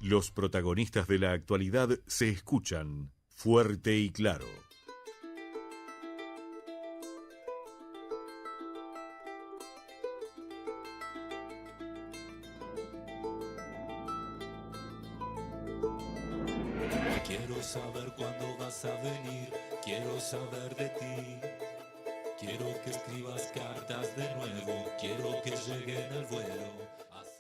Los protagonistas de la actualidad se escuchan fuerte y claro. Quiero saber cuándo vas a venir, quiero saber de ti. Quiero que escribas cartas de nuevo, quiero que lleguen al vuelo.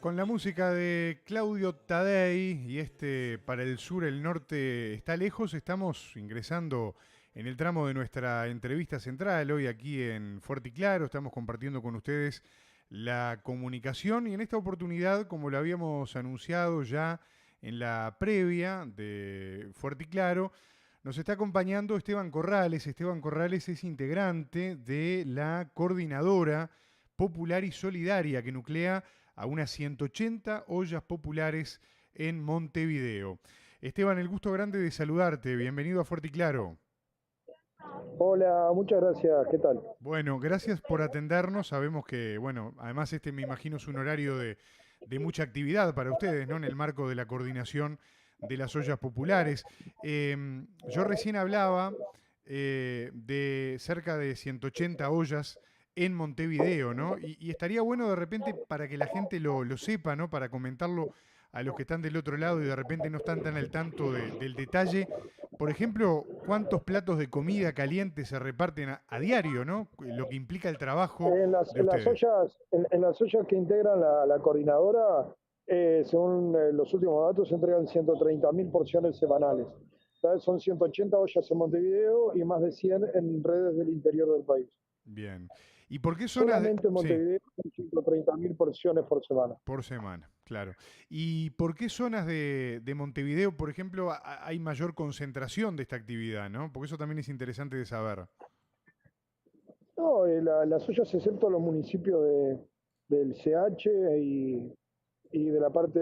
Con la música de Claudio Tadei y Para el Sur, el Norte está lejos, estamos ingresando en el tramo de nuestra entrevista central hoy aquí en Fuerte y Claro. Estamos compartiendo con ustedes la comunicación y en esta oportunidad, como lo habíamos anunciado ya en la previa de Fuerte y Claro, nos está acompañando Esteban Corrales. Esteban Corrales es integrante de la Coordinadora Popular y Solidaria que nuclea a unas 180 ollas populares en Montevideo. Esteban, el gusto grande de saludarte. Bienvenido a Fuerte y Claro. Hola, muchas gracias. ¿Qué tal? Bueno, gracias por atendernos. Sabemos que, bueno, además me imagino es un horario de mucha actividad para ustedes, ¿no? En el marco de la coordinación de las ollas populares. Yo recién hablaba de cerca de 180 ollas en Montevideo, ¿no? Y estaría bueno de repente para que la gente lo sepa, ¿no? Para comentarlo a los que están del otro lado y de repente no están tan al tanto del detalle. Por ejemplo, ¿cuántos platos de comida caliente se reparten a diario, ¿no? Lo que implica el trabajo En las, de en las ustedes. ollas, en las ollas que integran la coordinadora, según los últimos datos, se entregan 130.000 porciones semanales. ¿Sabes? Son 180 ollas en Montevideo y más de 100 en redes del interior del país. Bien. ¿Y por qué zonas de...? Solamente en Sí, Montevideo son 130.000 porciones por semana. por semana, claro. ¿Y por qué zonas de Montevideo, por ejemplo, hay mayor concentración de esta actividad, ¿no? Porque eso también es interesante de saber. No, las ollas, excepto los municipios del CH y de la parte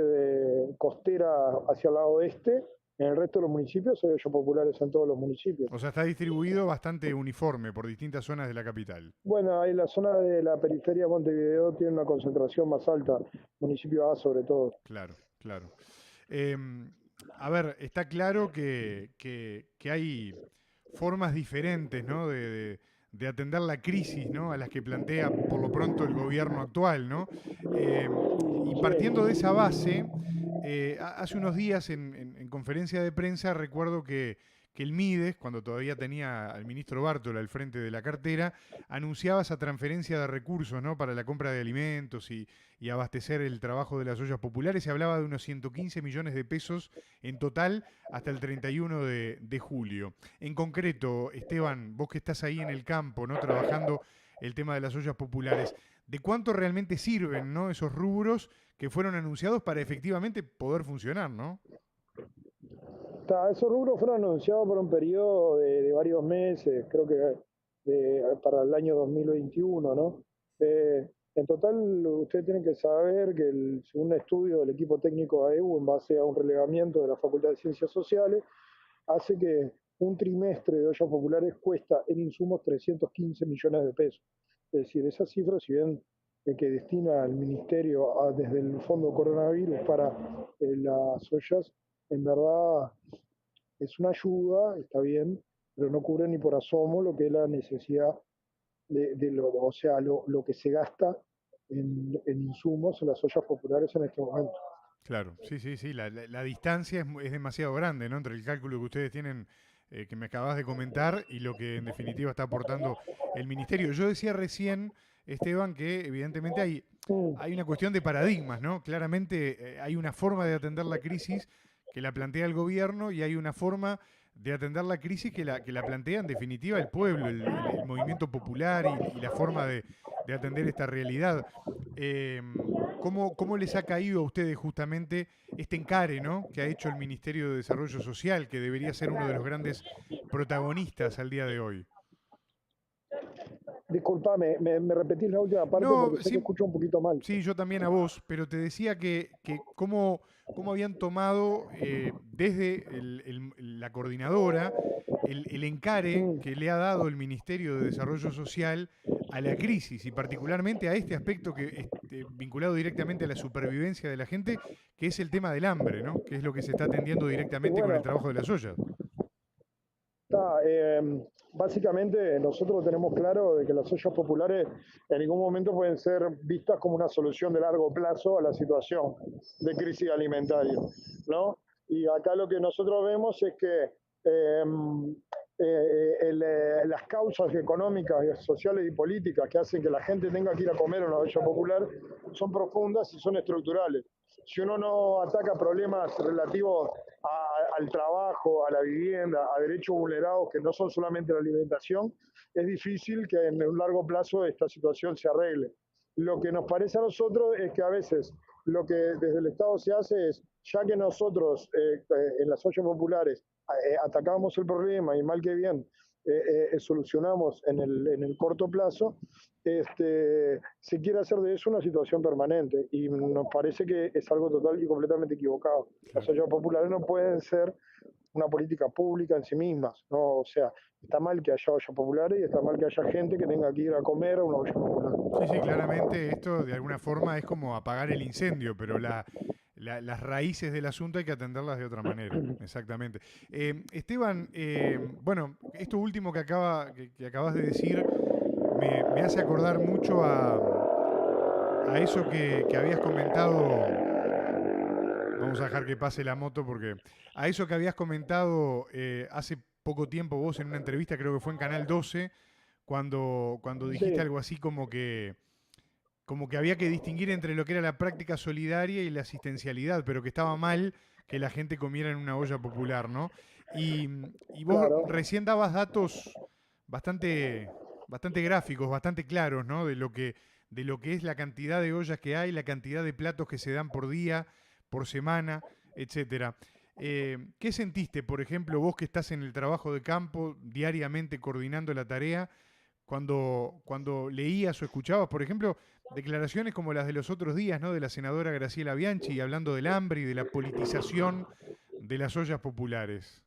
costera hacia el lado oeste, en el resto de los municipios hay ollas populares en todos los municipios. O sea, está distribuido bastante uniforme por distintas zonas de la capital. Bueno, ahí la zona de la periferia de Montevideo tiene una concentración más alta, municipio A sobre todo. Claro, claro. Eh, a ver, está claro que hay formas diferentes, ¿no? De atender la crisis, ¿no? A las que plantea por lo pronto el gobierno actual, ¿no? Y partiendo de Sí, esa base, hace unos días en conferencia de prensa recuerdo que el Mides, cuando todavía tenía al ministro Bártola al frente de la cartera, anunciaba esa transferencia de recursos, ¿no? Para la compra de alimentos y abastecer el trabajo de las ollas populares. Se hablaba de unos 115 millones de pesos en total hasta el 31 de julio. En concreto, Esteban, vos que estás ahí en el campo, ¿no? Trabajando el tema de las ollas populares, ¿de cuánto realmente sirven, ¿no? Esos rubros que fueron anunciados para efectivamente poder funcionar, ¿no? esos rubros fueron anunciados por un periodo de varios meses, creo que para el año 2021, ¿no? En total, ustedes tienen que saber que según un estudio del equipo técnico AEU, en base a un relevamiento de la Facultad de Ciencias Sociales, hace que un trimestre de ollas populares cuesta en insumos 315 millones de pesos. Es decir, esa cifra, si bien el que destina el Ministerio desde el Fondo Coronavirus para las ollas, en verdad es una ayuda, está bien, pero no cubre ni por asomo lo que es la necesidad o sea, lo que se gasta en insumos en las ollas populares en este momento. Claro, sí, sí, sí. La distancia es demasiado grande, ¿no? Entre el cálculo que ustedes tienen, que me acabas de comentar, y lo que en definitiva está aportando el ministerio. Yo decía recién, Esteban, que evidentemente hay una cuestión de paradigmas, ¿no? Claramente hay una forma de atender la crisis que la plantea el gobierno y hay una forma de atender la crisis que la plantea en definitiva el pueblo, el movimiento popular y la forma de atender esta realidad. Eh, ¿Cómo les ha caído a ustedes justamente este encare, ¿no? Que ha hecho el Ministerio de Desarrollo Social, que debería ser uno de los grandes protagonistas al día de hoy? Disculpame, ¿me repetís la última parte? No, Porque sé que sí, escucho un poquito mal. sí, yo también a vos, pero te decía que cómo habían tomado desde la coordinadora el encare Mm, que le ha dado el Ministerio de Desarrollo Social a la crisis y particularmente a este aspecto que vinculado directamente a la supervivencia de la gente, que es el tema del hambre, ¿no? Que es lo que se está atendiendo Y directamente con el bueno, trabajo de las ollas. básicamente nosotros tenemos claro de que las ollas populares en ningún momento pueden ser vistas como una solución de largo plazo a la situación de crisis alimentaria, ¿no? Y acá lo que nosotros vemos es que las causas económicas, sociales y políticas que hacen que la gente tenga que ir a comer a una olla popular son profundas y son estructurales. Si uno no ataca problemas relativos al trabajo, a la vivienda, a derechos vulnerados que no son solamente la alimentación, es difícil que en un largo plazo esta situación se arregle. Lo que nos parece a nosotros es que a veces lo que desde el Estado se hace es, ya que nosotros en las ollas populares atacamos el problema y mal que bien solucionamos en el corto plazo, se quiere hacer de eso una situación permanente y nos parece que es algo total y completamente equivocado. Las ollas populares no pueden ser una política pública en sí mismas, ¿no? O sea, está mal que haya ollas populares y está mal que haya gente que tenga que ir a comer a una olla popular. Sí, sí, claramente esto de alguna forma es como apagar el incendio, pero las raíces del asunto hay que atenderlas de otra manera, exactamente. Esteban, bueno, esto último que acabas de decir me hace acordar mucho a eso que habías comentado. Vamos a dejar que pase la moto porque a eso que habías comentado hace poco tiempo vos en una entrevista, creo que fue en Canal 12, cuando dijiste Sí, algo así como que había que distinguir entre lo que era la práctica solidaria y la asistencialidad, pero que estaba mal que la gente comiera en una olla popular, ¿no? Y, y vos claro. recién dabas datos bastante gráficos, bastante claros, ¿no? De lo que es la cantidad de ollas que hay, la cantidad de platos que se dan por día, por semana, etcétera. ¿Qué sentiste, por ejemplo, vos que estás en el trabajo de campo, diariamente coordinando la tarea, cuando leías o escuchabas, por ejemplo, declaraciones como las de los otros días, ¿no? De la senadora Graciela Bianchi, hablando del hambre y de la politización de las ollas populares?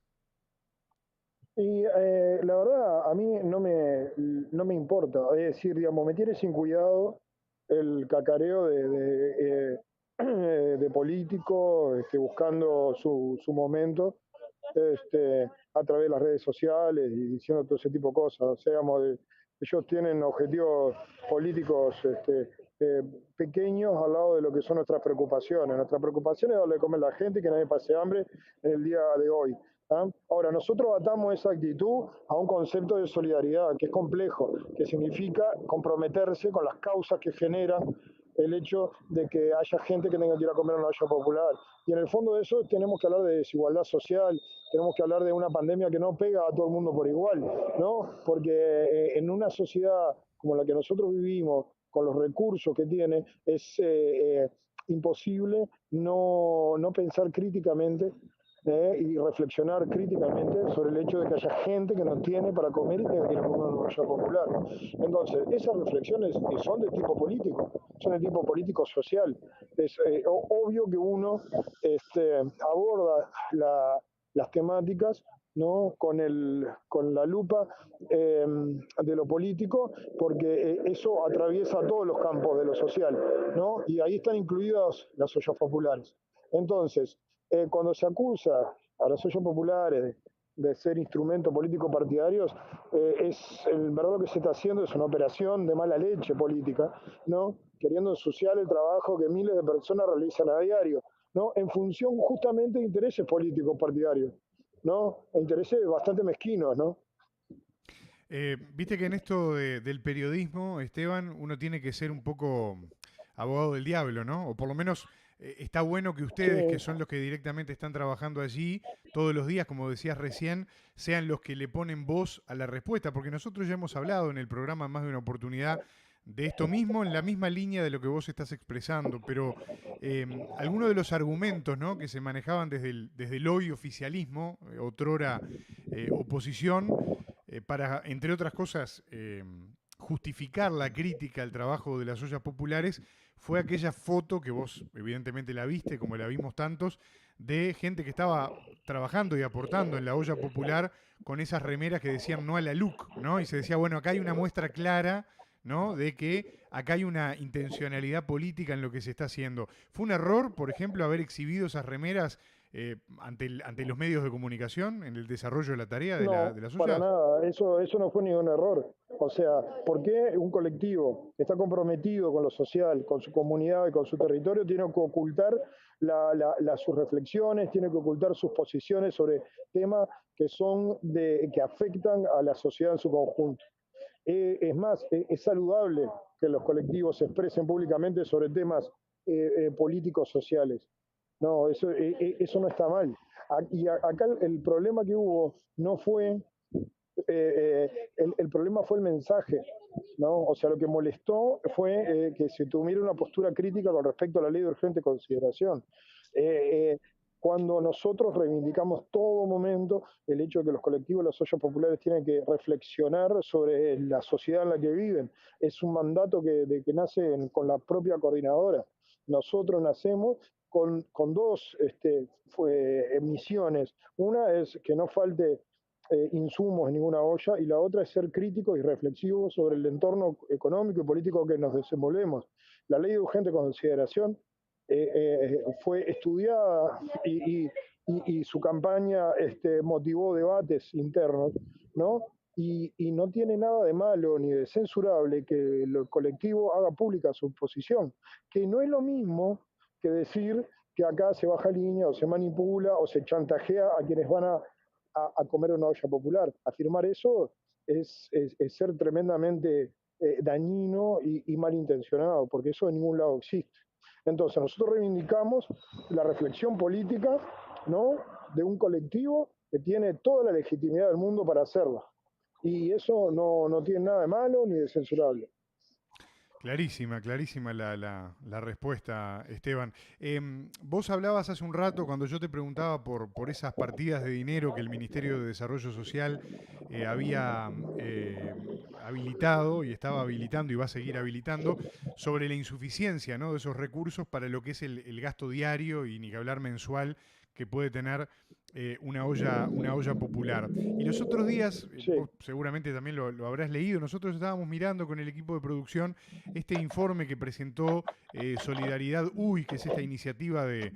Y la verdad, a mí no me importa. Es decir, digamos, me tiene sin cuidado el cacareo de político buscando su momento a través de las redes sociales y diciendo todo ese tipo de cosas. O sea, digamos, ellos tienen objetivos políticos eh, pequeños al lado de lo que son nuestras preocupaciones. Nuestra preocupación es darle de comer a la gente, que nadie pase hambre en el día de hoy. ¿Ah? Ahora, nosotros atamos esa actitud a un concepto de solidaridad que es complejo, que significa comprometerse con las causas que generan el hecho de que haya gente que tenga que ir a comer a una olla popular. Y en el fondo de eso tenemos que hablar de desigualdad social, tenemos que hablar de una pandemia que no pega a todo el mundo por igual, ¿no? Porque en una sociedad como la que nosotros vivimos, con los recursos que tiene, es imposible no pensar críticamente y reflexionar críticamente sobre el hecho de que haya gente que no tiene para comer y tenga que ir a comer una olla popular. Entonces, esas reflexiones son de tipo político, son de tipo político-social. Es obvio que uno aborda las temáticas, ¿no? con la lupa de lo político, porque eso atraviesa todos los campos de lo social, ¿no? Y ahí están incluidas las ollas populares. Entonces, cuando se acusa a las ollas populares de ser instrumentos políticos partidarios, en verdad lo que se está haciendo es una operación de mala leche política, ¿no? Queriendo ensuciar el trabajo que miles de personas realizan a diario, ¿no? En función justamente de intereses políticos partidarios, ¿no? E intereses bastante mezquinos, ¿no? Viste que en esto del periodismo, Esteban, uno tiene que ser un poco abogado del diablo, ¿no? O por lo menos está bueno que ustedes, que Sí, son los que directamente están trabajando allí todos los días, como decías recién, sean los que le ponen voz a la respuesta, porque nosotros ya hemos hablado en el programa más de una oportunidad de esto mismo, en la misma línea de lo que vos estás expresando, pero algunos de los argumentos, ¿no? Que se manejaban desde el hoy oficialismo, otrora oposición, para, entre otras cosas, justificar la crítica al trabajo de las ollas populares, fue aquella foto que vos evidentemente la viste, como la vimos tantos, de gente que estaba trabajando y aportando en la olla popular con esas remeras que decían no a la LUC, ¿no? Y se decía, bueno, acá hay una muestra clara ¿no? De que acá hay una intencionalidad política en lo que se está haciendo. ¿Fue un error, por ejemplo, haber exhibido esas remeras ante los medios de comunicación en el desarrollo de la tarea No, de las para ollas? nada, eso no fue ningún error. O sea, ¿por qué un colectivo que está comprometido con lo social, con su comunidad y con su territorio, tiene que ocultar sus reflexiones, tiene que ocultar sus posiciones sobre temas que afectan a la sociedad en su conjunto? Es más, es saludable que los colectivos se expresen públicamente sobre temas políticos sociales. No, eso no está mal. Y acá el problema que hubo no fue, el problema fue el mensaje, ¿no? O sea, lo que molestó fue que se tuviera una postura crítica con respecto a la ley de urgente consideración. Eh, eh, Cuando nosotros reivindicamos todo momento el hecho de que los colectivos de las ollas populares tienen que reflexionar sobre la sociedad en la que viven, es un mandato que nace con la propia coordinadora. Nosotros nacemos con dos misiones. Una es que no falte insumos en ninguna olla, y la otra es ser críticos y reflexivos sobre el entorno económico y político que nos desenvolvemos. La ley de urgente consideración fue estudiada y su campaña motivó debates internos, ¿no? Y no tiene nada de malo ni de censurable que el colectivo haga pública su posición, que no es lo mismo que decir que acá se baja línea o se manipula o se chantajea a quienes van a comer una olla popular. Afirmar eso es ser tremendamente dañino y malintencionado, porque eso en ningún lado existe. Entonces, nosotros reivindicamos la reflexión política, ¿no?, de un colectivo que tiene toda la legitimidad del mundo para hacerlo. Y eso no tiene nada de malo ni de censurable. Clarísima, clarísima la respuesta, Esteban. Vos hablabas hace un rato, cuando yo te preguntaba por esas partidas de dinero que el Ministerio de Desarrollo Social había habilitado y estaba habilitando y va a seguir habilitando, sobre la insuficiencia, ¿no?, de esos recursos para lo que es el gasto diario y ni que hablar mensual que puede tener una olla popular. Y los otros días, Sí, vos seguramente también lo habrás leído, nosotros estábamos mirando con el equipo de producción este informe que presentó Solidaridad UI, que es esta iniciativa de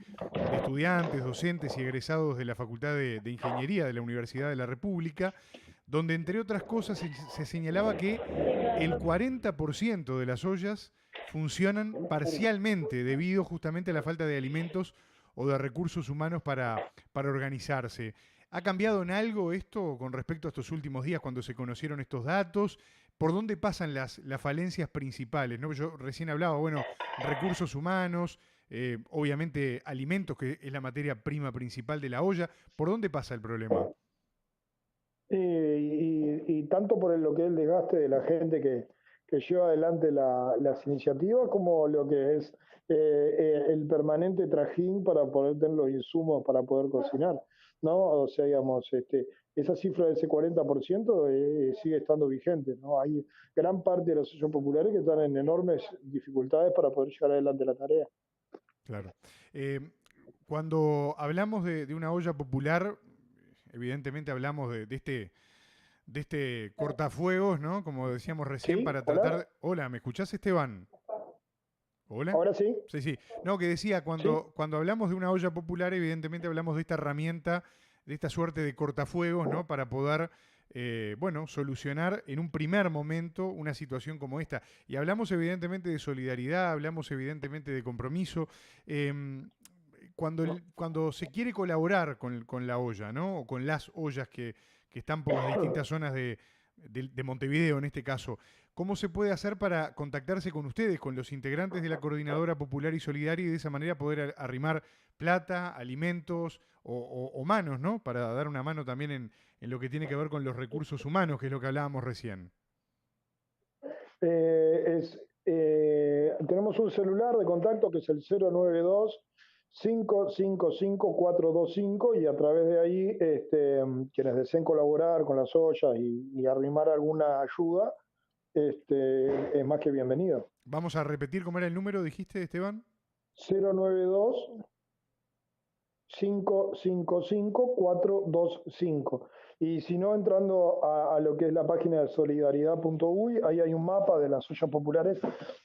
estudiantes, docentes y egresados de la Facultad de Ingeniería de la Universidad de la República, donde entre otras cosas se señalaba que el 40% de las ollas funcionan parcialmente debido justamente a la falta de alimentos o de recursos humanos para organizarse. ¿Ha cambiado en algo esto con respecto a estos últimos días cuando se conocieron estos datos? ¿Por dónde pasan las falencias principales, ¿no? Yo recién hablaba, bueno, recursos humanos, obviamente alimentos, que es la materia prima principal de la olla. ¿Por dónde pasa el problema? y tanto por lo que es el desgaste de la gente que lleva adelante las iniciativas, como lo que es el permanente trajín para poder tener los insumos para poder cocinar, ¿no? O sea, digamos, esa cifra de ese 40% sigue estando vigente, ¿no? Hay gran parte de las asociaciones populares que están en enormes dificultades para poder llevar adelante la tarea. Claro. Cuando hablamos de una olla popular, evidentemente hablamos de este cortafuegos, ¿no? Como decíamos recién, ¿Sí? para tratar ¿Hola? de... Hola, ¿me escuchás, Esteban? ¿Hola? ¿Ahora sí? Sí, sí. No, que decía, ¿Sí? cuando hablamos de una olla popular, evidentemente hablamos de esta herramienta, de esta suerte de cortafuegos, ¿no? Para poder, bueno, solucionar en un primer momento una situación como esta. Y hablamos evidentemente de solidaridad, hablamos evidentemente de compromiso. Cuando se quiere colaborar con la olla, ¿no? O con las ollas que están por las distintas zonas de Montevideo en este caso, ¿cómo se puede hacer para contactarse con ustedes, con los integrantes de la Coordinadora Popular y Solidaria, y de esa manera poder arrimar plata, alimentos o manos, ¿no? Para dar una mano también en lo que tiene que ver con los recursos humanos, que es lo que hablábamos recién. Tenemos un celular de contacto que es el 092 555 425, y a través de ahí quienes deseen colaborar con las ollas y arrimar alguna ayuda, es más que bienvenido. Vamos a repetir cómo era el número, dijiste, Esteban. 092 555 425. Y si no, entrando a lo que es la página de solidaridad.uy, ahí hay un mapa de las ollas populares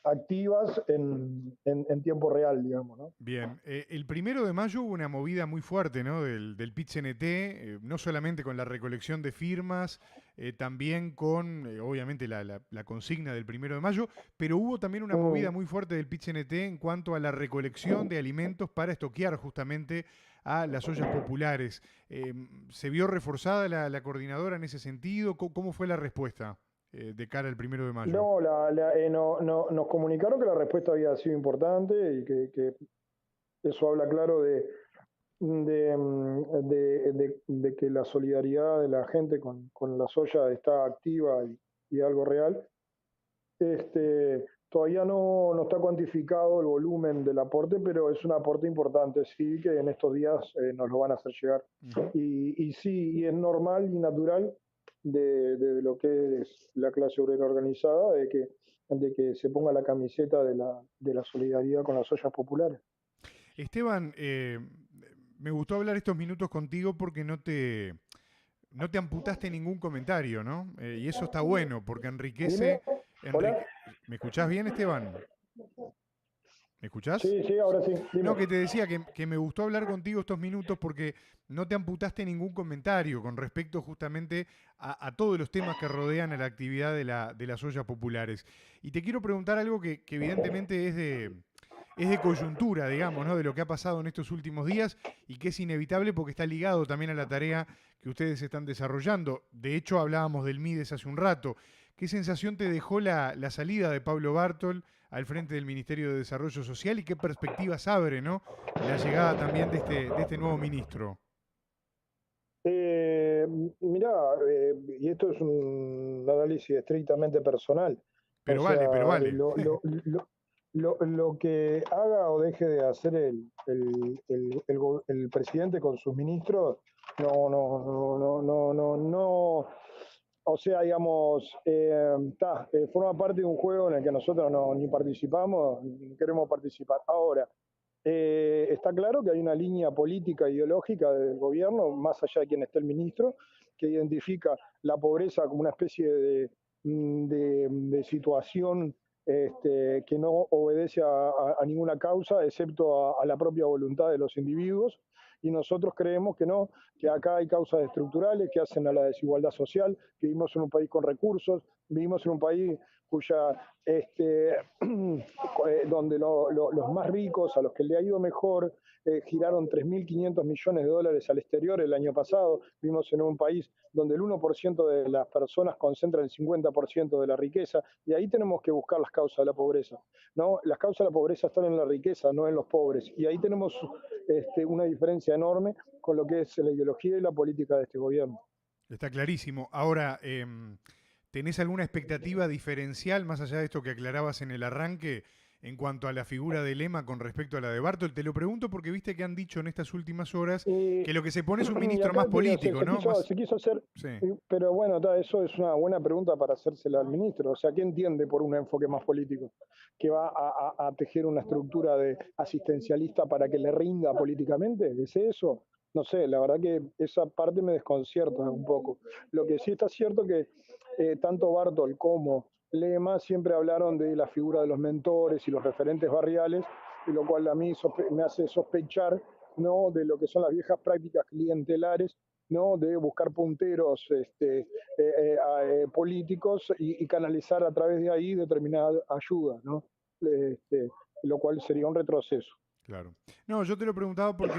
activas en tiempo real, digamos, ¿no? Bien, el 1 de mayo hubo una movida muy fuerte, ¿no? Del PIT-CNT, no solamente con la recolección de firmas, también con, obviamente, la consigna del 1 de mayo, pero hubo también una movida Mm. muy fuerte del PIT-CNT en cuanto a la recolección de alimentos para estoquear justamente a las ollas populares. ¿Se vio reforzada la coordinadora en ese sentido? ¿Cómo fue la respuesta de cara al 1 de mayo? No, nos comunicaron que la respuesta había sido importante y que eso habla claro de que la solidaridad de la gente con la soya está activa y algo real. Todavía no está cuantificado el volumen del aporte, pero es un aporte importante, sí, que en estos días nos lo van a hacer llegar. Ujú. Y sí, y es normal y natural de lo que es la clase obrera organizada, de que se ponga la camiseta de la solidaridad con las ollas populares. Esteban, me gustó hablar estos minutos contigo porque no te amputaste ningún comentario, ¿no? Y eso está bueno porque Dime, hola. ¿Me escuchás bien, Esteban? ¿Me escuchás? Sí, sí, ahora sí, dime. No, que te decía que me gustó hablar contigo estos minutos porque no te amputaste ningún comentario con respecto justamente a todos los temas que rodean a la actividad de las ollas populares. Y te quiero preguntar algo que evidentemente es de coyuntura, digamos, ¿no? De lo que ha pasado en estos últimos días y que es inevitable porque está ligado también a la tarea que ustedes están desarrollando. De hecho, hablábamos del MIDES hace un rato. ¿Qué sensación te dejó la salida de Pablo Bartol al frente del Ministerio de Desarrollo Social y qué perspectivas abre, ¿no? La llegada también de este nuevo ministro. Eh, Mirá, y esto es un análisis estrictamente personal. O Pero sea, vale. lo que haga o deje de hacer el presidente con sus ministros, no. O sea, digamos, forma parte de un juego en el que nosotros ni participamos ni queremos participar. Ahora, está claro que hay una línea política ideológica del gobierno, más allá de quien esté el ministro, que identifica la pobreza como una especie de situación que no obedece a ninguna causa, excepto a la propia voluntad de los individuos. Y nosotros creemos que no, que acá hay causas estructurales que hacen a la desigualdad social, que vivimos en un país con recursos, vivimos en un país cuya donde los más ricos, a los que le ha ido mejor, giraron 3.500 millones de dólares al exterior el año pasado. Vivimos en un país donde el 1% de las personas concentra el 50% de la riqueza, y ahí tenemos que buscar las causas de la pobreza, ¿no? Las causas de la pobreza están en la riqueza, no en los pobres, y ahí tenemos una diferencia enorme con lo que es la ideología y la política de este gobierno. Está clarísimo. Ahora, ¿tenés alguna expectativa diferencial, más allá de esto que aclarabas en el arranque, en cuanto a la figura de Lema con respecto a la de Bartol? Te lo pregunto porque viste que han dicho en estas últimas horas Y, que lo que se pone es un y ministro acá más político, se ¿no? quiso, Más, se quiso hacer, sí. pero bueno, eso es una buena pregunta para hacérsela al ministro. O sea, ¿qué entiende por un enfoque más político? ¿Que va a tejer una estructura de asistencialista para que le rinda políticamente? ¿Es eso? No sé, la verdad que esa parte me desconcierta un poco. Lo que sí está cierto que tanto Bartol como Lema siempre hablaron de la figura de los mentores y los referentes barriales, y lo cual a mí me hace sospechar, ¿no?, de lo que son las viejas prácticas clientelares, ¿no?, de buscar punteros políticos y canalizar a través de ahí determinada ayuda, ¿no? Este, lo cual sería un retroceso. Claro. No, yo te lo preguntaba porque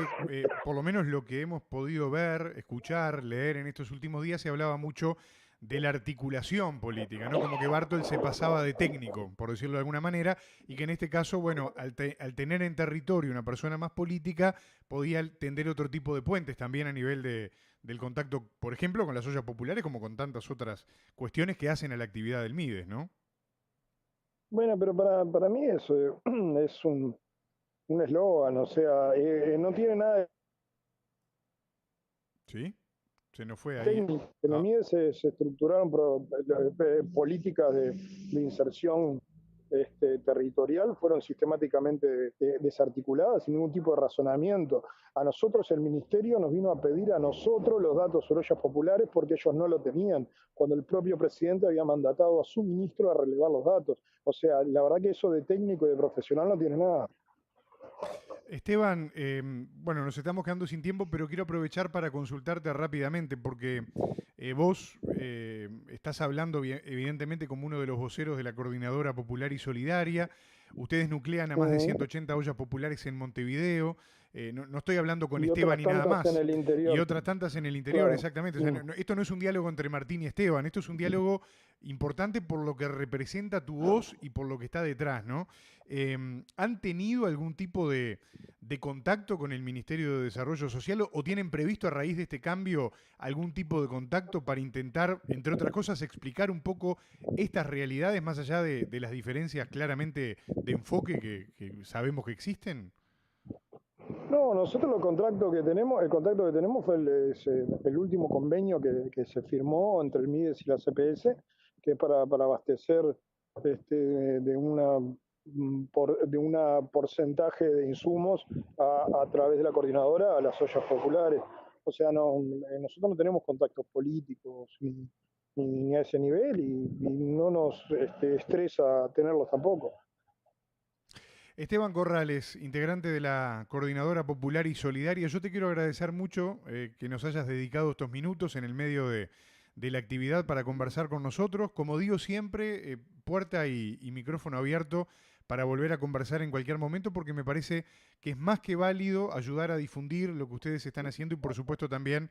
por lo menos lo que hemos podido ver, escuchar, leer en estos últimos días se hablaba mucho de la articulación política, ¿no? Como que Bartol se pasaba de técnico, por decirlo de alguna manera, y que en este caso, bueno, al tener en territorio una persona más política, podía tender otro tipo de puentes también a nivel del contacto, por ejemplo, con las ollas populares, como con tantas otras cuestiones que hacen a la actividad del MIDES, ¿no? Bueno, pero para mí eso es un eslogan, o sea, no tiene nada de ¿Sí? Se nos fue ahí. técnico. En el Ah, MIDE se estructuraron políticas de inserción territorial fueron sistemáticamente desarticuladas sin ningún tipo de razonamiento. A nosotros el ministerio nos vino a pedir a nosotros los datos sobre ollas populares porque ellos no lo tenían, cuando el propio presidente había mandatado a su ministro a relevar los datos. O sea, la verdad que eso de técnico y de profesional no tiene nada. Esteban, bueno, nos estamos quedando sin tiempo, pero quiero aprovechar para consultarte rápidamente, porque vos estás hablando evidentemente como uno de los voceros de la Coordinadora Popular y Solidaria. Ustedes nuclean a más de 180 ollas populares en Montevideo. No estoy hablando con Esteban y nada más. Y otras tantas en el interior, claro. Exactamente. O sea, esto no es un diálogo entre Martín y Esteban, esto es un diálogo importante por lo que representa tu voz y por lo que está detrás, ¿no? ¿Han tenido algún tipo de contacto con el Ministerio de Desarrollo Social o tienen previsto a raíz de este cambio algún tipo de contacto para intentar, entre otras cosas, explicar un poco estas realidades más allá de las diferencias claramente de enfoque que sabemos que existen? No, nosotros el contacto que tenemos fue el último convenio que se firmó entre el MIDES y la CPS, que es para abastecer de una porcentaje de insumos a través de la coordinadora a las ollas populares. O sea, nosotros no tenemos contactos políticos ni a ese nivel y no nos estresa tenerlos tampoco. Esteban Corrales, integrante de la Coordinadora Popular y Solidaria, yo te quiero agradecer mucho que nos hayas dedicado estos minutos en el medio de la actividad para conversar con nosotros. Como digo siempre, puerta y micrófono abierto para volver a conversar en cualquier momento, porque me parece que es más que válido ayudar a difundir lo que ustedes están haciendo y por supuesto también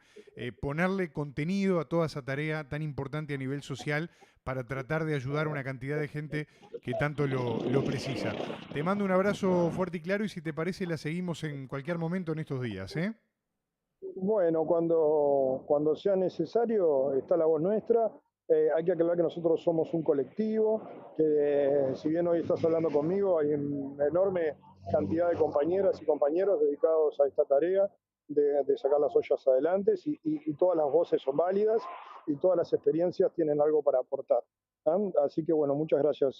ponerle contenido a toda esa tarea tan importante a nivel social para tratar de ayudar a una cantidad de gente que tanto lo precisa. Te mando un abrazo fuerte y claro y si te parece la seguimos en cualquier momento en estos días, ¿eh? Bueno, cuando sea necesario está la voz nuestra. Hay que aclarar que nosotros somos un colectivo, que si bien hoy estás hablando conmigo, hay una enorme cantidad de compañeras y compañeros dedicados a esta tarea de sacar las ollas adelante y todas las voces son válidas y todas las experiencias tienen algo para aportar. Así que bueno, muchas gracias